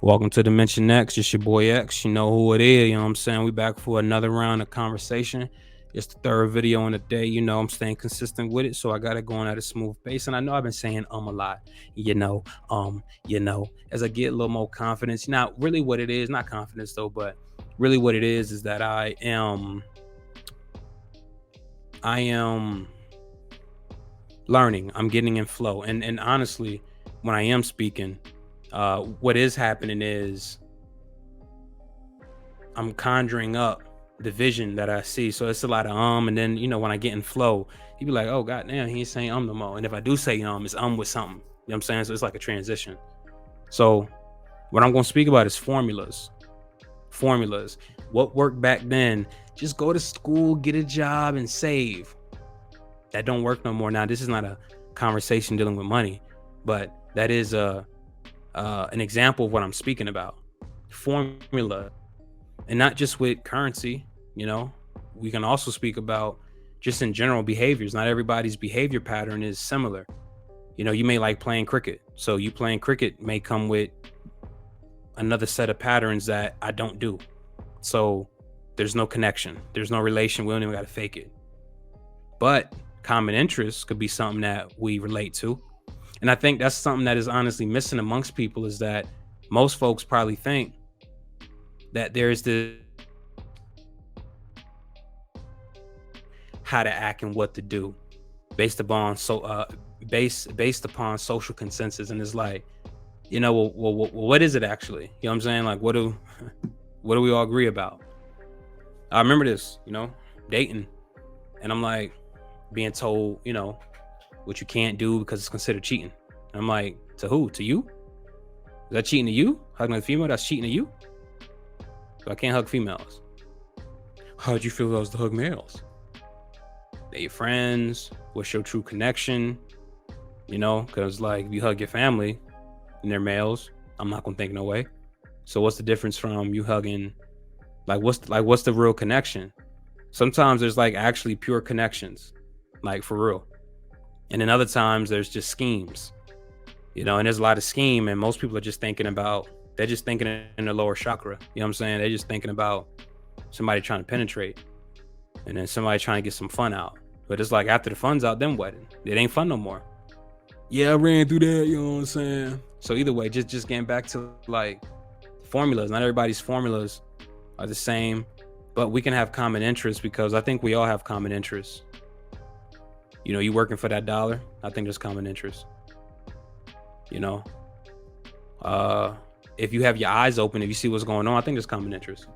Welcome to Dimension X. It's your boy X. You know who it is. You know what I'm saying? We back for another round of conversation. It's the third video in the day. You know, I'm staying consistent with it. So I got it going at a smooth pace. And I know I've been saying a lot, as I get a little more confidence. Not really what it is, not confidence though, but really what it is that I am learning. I'm getting in flow. And honestly, when I am speaking, what is happening is I'm conjuring up the vision that I see. So it's a lot of and then when I get in flow, you be like, oh god damn, he ain't saying no more. And if I do say it's with something. You know what I'm saying? So it's like a transition. So what I'm gonna speak about is formulas. Formulas. What worked back then, just go to school, get a job, and save. That don't work no more. Now, this is not a conversation dealing with money, but that is an example of what I'm speaking about. Formula. And not just with currency, we can also speak about just in general behaviors. Not everybody's behavior pattern is similar. You may like playing cricket. So you playing cricket may come with another set of patterns that I don't do. So there's no connection. There's no relation. We don't even got to fake it. But common interests could be something that we relate to. And I think that's something that is honestly missing amongst people, is that most folks probably think that there's this how to act and what to do based upon based upon social consensus. And it's like, what is it actually? You know what I'm saying? Like, what do we all agree about? I remember this, dating, and I'm like being told, what you can't do because it's considered cheating. And I'm like, to who? To you? Is that cheating to you? Hugging a female, that's cheating to you? So I can't hug females. How'd you feel if I was to hug males? They're your friends. What's your true connection? Because like if you hug your family and they're males, I'm not gonna think no way. So what's the difference from you hugging? What's the real connection? Sometimes there's like actually pure connections, like for real. And then other times there's just schemes, and there's a lot of scheme, and most people are just thinking about, they're just thinking in the lower chakra. You know what I'm saying? They're just thinking about somebody trying to penetrate, and then somebody trying to get some fun out. But it's like after the fun's out, then what? It ain't fun no more. Yeah, I ran through that, you know what I'm saying? So either way, just getting back to like formulas. Not everybody's formulas are the same, but we can have common interests, because I think we all have common interests. You working for that dollar, I think there's common interest. If you have your eyes open, if you see what's going on, I think there's common interest.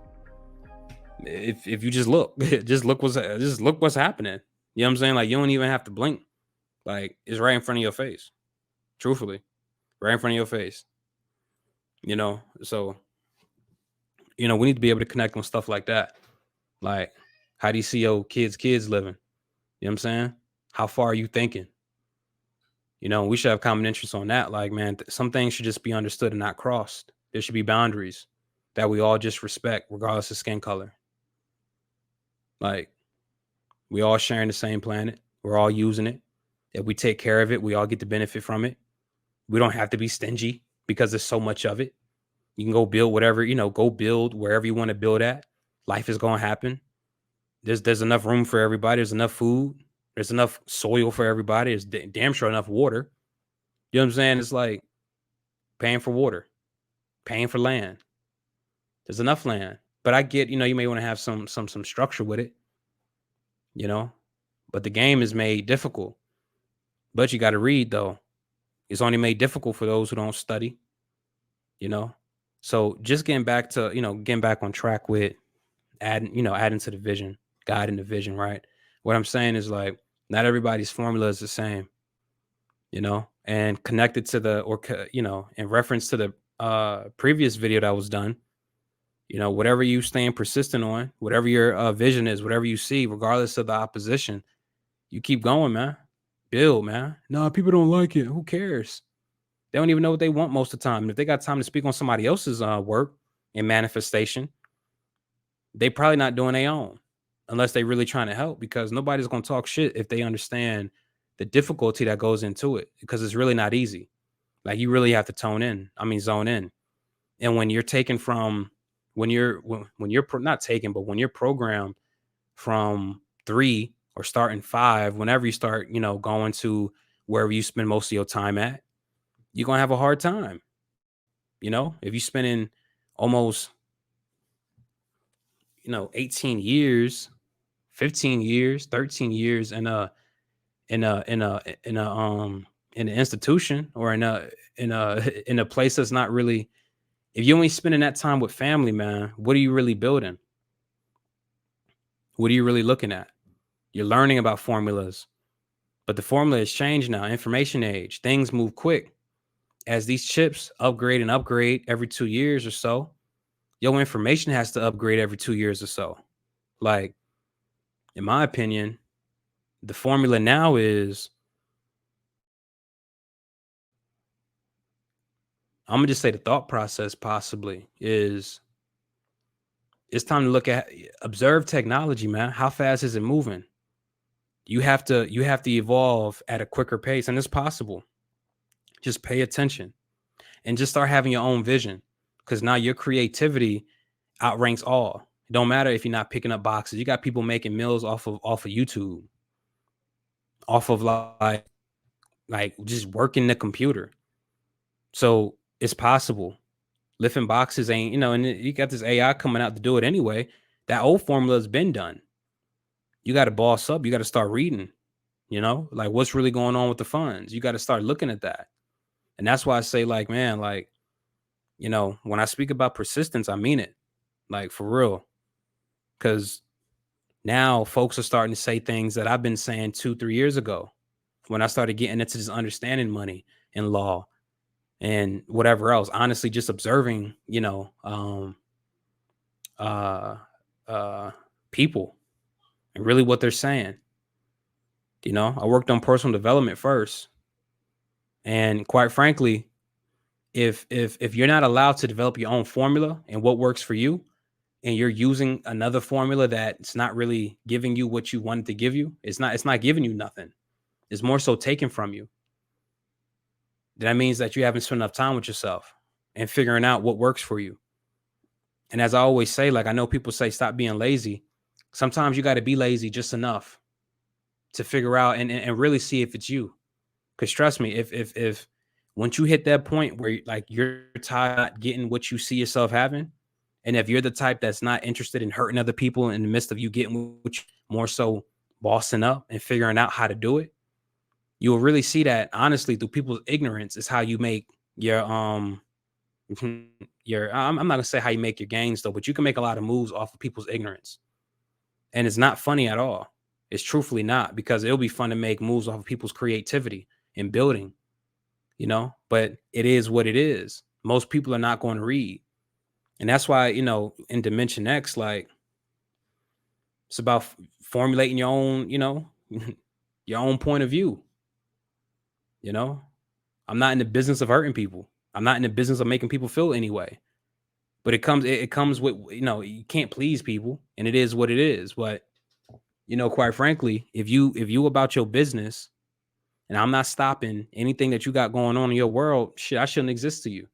If you just look, just look what's happening. You know what I'm saying? Like, you don't even have to blink. Like, it's right in front of your face. Truthfully, right in front of your face. So we need to be able to connect on stuff like that. Like, how do you see your kids living? You know what I'm saying? How far are you thinking? We should have common interests on that. Like, man, some things should just be understood and not crossed. There should be boundaries that we all just respect, regardless of skin color. Like, we all sharing the same planet. We're all using it. If we take care of it, we all get the benefit from it. We don't have to be stingy because there's so much of it. You can go build whatever, go build wherever you want to build at. Life is going to happen. There's enough room for everybody. There's enough food. There's enough soil for everybody. There's damn sure enough water. You know what I'm saying? It's like paying for water, paying for land. There's enough land. But I get, you may want to have some structure with it, but the game is made difficult. But you got to read, though. It's only made difficult for those who don't study, So just getting back on track with adding to the vision, guiding the vision, right? What I'm saying is, like, not everybody's formula is the same, and connected to in reference to the previous video that was done, whatever you staying persistent on, whatever your vision is, whatever you see, regardless of the opposition, you keep going, man. Build, man. No, people don't like it. Who cares? They don't even know what they want most of the time. And if they got time to speak on somebody else's work and manifestation, they probably not doing their own, unless they really trying to help, because nobody's going to talk shit if they understand the difficulty that goes into it, because it's really not easy. Like, you really have to zone in. And when you're taken from when you're not taken, but when you're programmed from 3 or starting 5, whenever you start, going to wherever you spend most of your time at, you're gonna have a hard time. If you spending almost, 18 years, 15 years, 13 years in a in a in a in an institution, or in a place that's not really, if you only spending that time with family, man, what are you really building? What are you really looking at? You're learning about formulas, but the formula has changed now. Information age, things move quick. As these chips upgrade and upgrade every 2 years or so, your information has to upgrade every 2 years or so. Like, in my opinion, the formula now is, I'm gonna just say the thought process possibly is, it's time to look at, observe technology, man. How fast is it moving? You have to evolve at a quicker pace, and it's possible. Just pay attention and just start having your own vision, because now your creativity outranks all. It don't matter if you're not picking up boxes. You got people making meals off of YouTube, off of like just working the computer. So it's possible. Lifting boxes ain't, and you got this AI coming out to do it anyway. That old formula has been done. You got to boss up. You got to start reading, like what's really going on with the funds. You got to start looking at that. And that's why I say, like, man, like, when I speak about persistence, I mean it, like, for real. Because now folks are starting to say things that I've been saying 2, 3 years ago, when I started getting into this understanding money and law and whatever else. Honestly, just observing, uh, uh, people and really what they're saying. I worked on personal development first, and quite frankly, if you're not allowed to develop your own formula and what works for you, and you're using another formula that's not really giving you what you wanted to give you, it's not giving you nothing. It's more so taken from you. That means that you haven't spent enough time with yourself and figuring out what works for you. And as I always say, like, I know people say stop being lazy. Sometimes you got to be lazy just enough to figure out and really see if it's you. Because trust me, if once you hit that point where, like, you're tired of not getting what you see yourself having, and if you're the type that's not interested in hurting other people in the midst of you getting what you, more so bossing up and figuring out how to do it, you will really see that, honestly, through people's ignorance is how you make your I'm not gonna say how you make your gains though, but you can make a lot of moves off of people's ignorance. And it's not funny at all. It's truthfully not, because it'll be fun to make moves off of people's creativity and building, but it is what it is. Most people are not going to read. And that's why, in Dimension X, like, it's about formulating your own, your own point of view. You know, I'm not in the business of hurting people. I'm not in the business of making people feel anyway. But it comes with, you can't please people, and it is what it is. But, quite frankly, if you about your business, and I'm not stopping anything that you got going on in your world, shit, I shouldn't exist to you.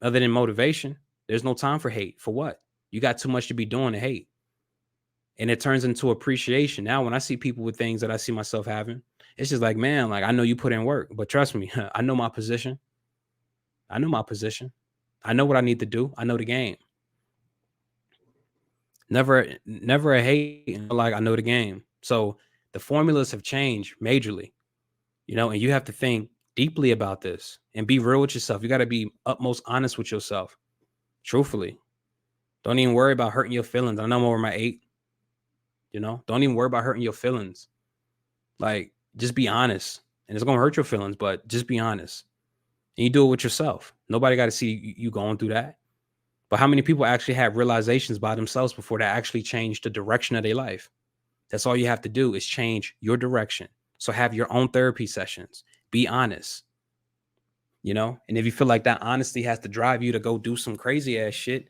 Other than motivation, there's no time for hate. For what? You got too much to be doing to hate. And it turns into appreciation. Now, when I see people with things that I see myself having, it's just like, man, like, I know you put in work, but trust me, I know my position. I know my position. I know what I need to do. I know the game. Never a hate, like, I know the game. So the formulas have changed majorly, and you have to think deeply about this and be real with yourself. You got to be utmost honest with yourself. Truthfully. Don't even worry about hurting your feelings. I know I'm over my 8. Don't even worry about hurting your feelings. Like, just be honest. And it's gonna hurt your feelings, but just be honest. And you do it with yourself. Nobody got to see you going through that. But how many people actually have realizations by themselves before they actually change the direction of their life? That's all you have to do is change your direction. So have your own therapy sessions. Be honest. And if you feel like that honesty has to drive you to go do some crazy ass shit,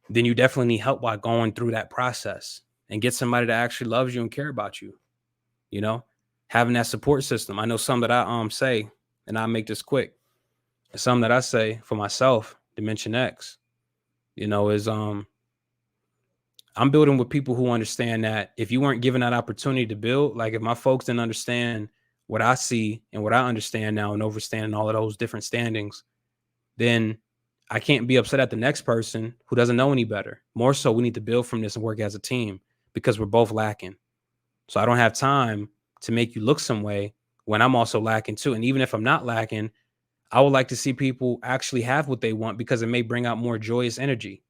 then you definitely need help while going through that process, and get somebody that actually loves you and care about you. You know, Having that support system. I know some that I say, and I'll make this quick. Some that I say for myself Dimension X, is I'm building with people who understand that if you weren't given that opportunity to build, like if my folks didn't understand what I see and what I understand now and overstanding all of those different standings, then I can't be upset at the next person who doesn't know any better. More so, we need to build from this and work as a team because we're both lacking. So I don't have time to make you look some way when I'm also lacking too. And even if I'm not lacking, I would like to see people actually have what they want because it may bring out more joyous energy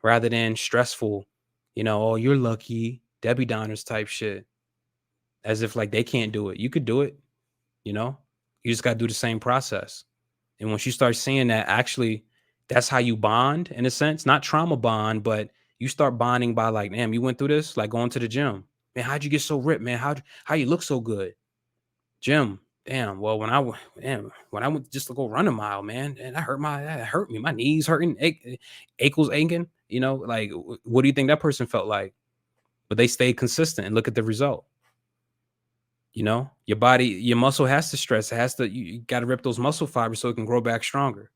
rather than stressful, oh, you're lucky, Debbie Downers type shit, as if like they can't do it. You could do it, you know? You just got to do the same process. And once you start seeing that, actually, that's how you bond in a sense, not trauma bond, but you start bonding by like, damn, you went through this, like going to the gym. Man, how'd you get so ripped, man? How you look so good? Gym. Damn. Well, when I went just to go run a mile, man, and that hurt me. My knees hurting, ankles aching. Like what do you think that person felt like? But they stayed consistent and look at the result. Your body, your muscle has to stress. It has to. You got to rip those muscle fibers so it can grow back stronger.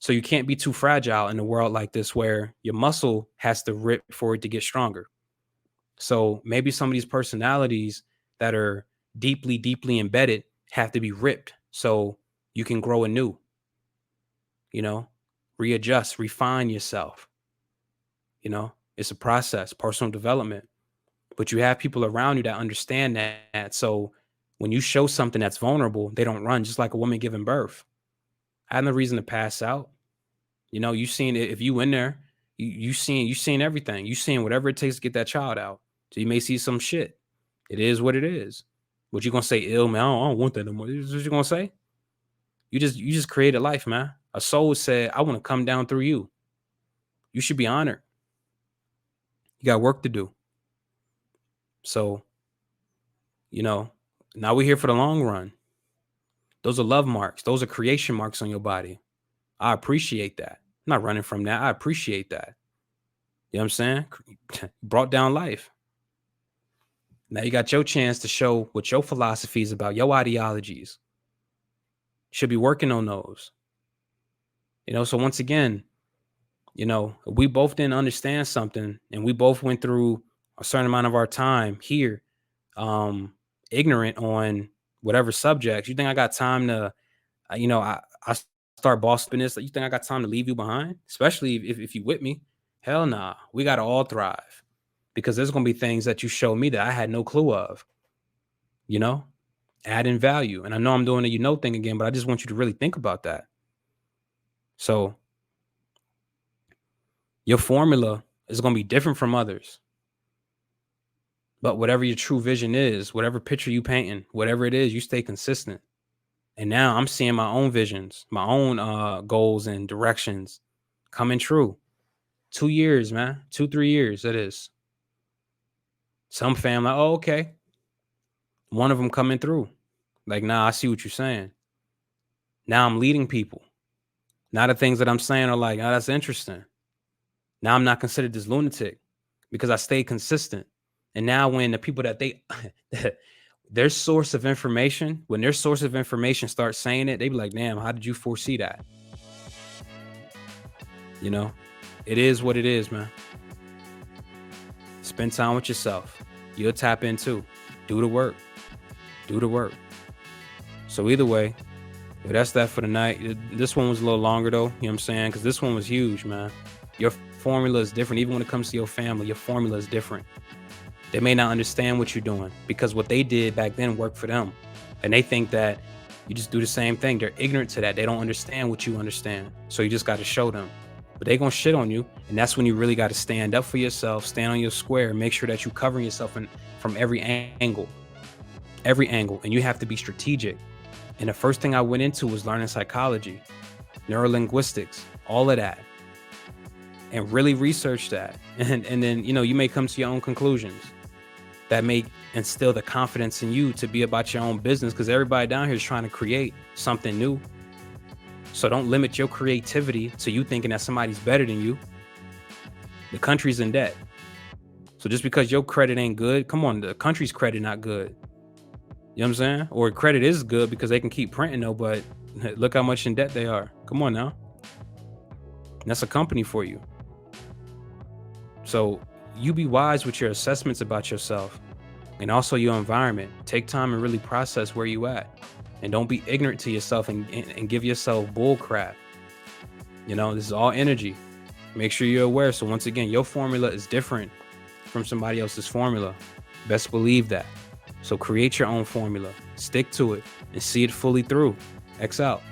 So you can't be too fragile in a world like this where your muscle has to rip for it to get stronger. So maybe some of these personalities that are deeply, deeply embedded have to be ripped so you can grow anew, readjust, refine yourself. It's a process, personal development. But you have people around you that understand that. So when you show something that's vulnerable, they don't run, just like a woman giving birth. I had no reason to pass out. You seen it. If you in there, you seen everything. You seen whatever it takes to get that child out. So you may see some shit. It is what it is. What you gonna say, ill man? I don't want that no more. This is what you gonna say? You just created life, man. A soul said, I want to come down through you. You should be honored. You got work to do. So, now we're here for the long run. Those are love marks. Those are creation marks on your body. I appreciate that. I'm not running from that. I appreciate that. You know what I'm saying? Brought down life. Now you got your chance to show what your philosophy is about, your ideologies. Should be working on those. So once again, we both didn't understand something and we both went through a certain amount of our time here, ignorant on whatever subjects. You think I got time to, I start bossing this. You think I got time to leave you behind? Especially if you with me? Hell nah. We got to all thrive because there's going to be things that you show me that I had no clue of, adding value. And I know I'm doing a thing again, but I just want you to really think about that. So your formula is going to be different from others. But whatever your true vision is, whatever picture you painting, whatever it is, you stay consistent. And now I'm seeing my own visions, my own goals and directions coming true. 2 years, man. 2-3 years, it is. Some family, oh, okay. One of them coming through. Like, nah, I see what you're saying. Now I'm leading people. Now the things that I'm saying are like, oh, that's interesting. Now I'm not considered this lunatic because I stayed consistent. And now when the people that their source of information, when their source of information starts saying it, they be like, damn, how did you foresee that? It is what it is, man. Spend time with yourself. You'll tap in too. Do the work. So either way, that's that for the night. This one was a little longer though, you know what I'm saying? Because this one was huge, man. Your formula is different. Even when it comes to your family, your formula is different. They may not understand what you're doing because what they did back then worked for them. And they think that you just do the same thing. They're ignorant to that. They don't understand what you understand. So you just got to show them. But they're going to shit on you. And that's when you really got to stand up for yourself, stand on your square, and make sure that you're covering yourself from every angle. And you have to be strategic. And the first thing I went into was learning psychology, neurolinguistics, all of that. And really research that. And then, you may come to your own conclusions that may instill the confidence in you to be about your own business, because everybody down here is trying to create something new. So don't limit your creativity to you thinking that somebody's better than you. The country's in debt. So just because your credit ain't good, come on, the country's credit not good. You know what I'm saying? Or credit is good because they can keep printing though, but look how much in debt they are. Come on now. that's a company for you. So you be wise with your assessments about yourself and also your environment. Take time and really process where you at. And don't be ignorant to yourself and give yourself bull crap. This is all energy. Make sure you're aware. So once again, your formula is different from somebody else's formula. Best believe that. So create your own formula, stick to it, and see it fully through. X out.